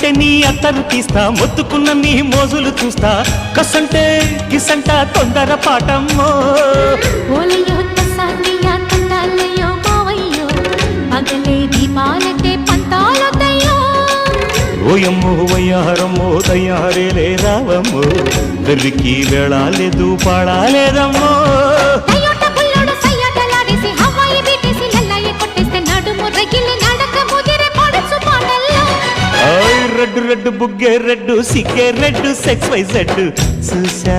ముట్టుకుంటే నీ అత్తరు తీస్తా మొత్తుకున్న నీ మోజులు చూస్తా కసంటే కిసంట తొందర పాటమ్మో ఓలయ్యో తసానియా తండాలయ్యో మావయ్యో పగలే దీపాలకే పంతాలొద్దయ్యో ఓయమ్మో వయ్యారమ్మో తయారేలే రావమ్మో వెర్రికి వేళాలేదు పాడాలేదమ్మో అయ్యోట పుల్లోడు సయ్యాటలాడేసి హవాయి బీటేసి లల్లాయి కొట్టేస్తే నడుము రగిలి నడక ముదిరే పడుచు పాటల్లో రెడ్డు రెడ్డు బుగ్గే రెడ్డు సిగ్గే రెడ్డు సెక్స్ వై జెడ్ చూసా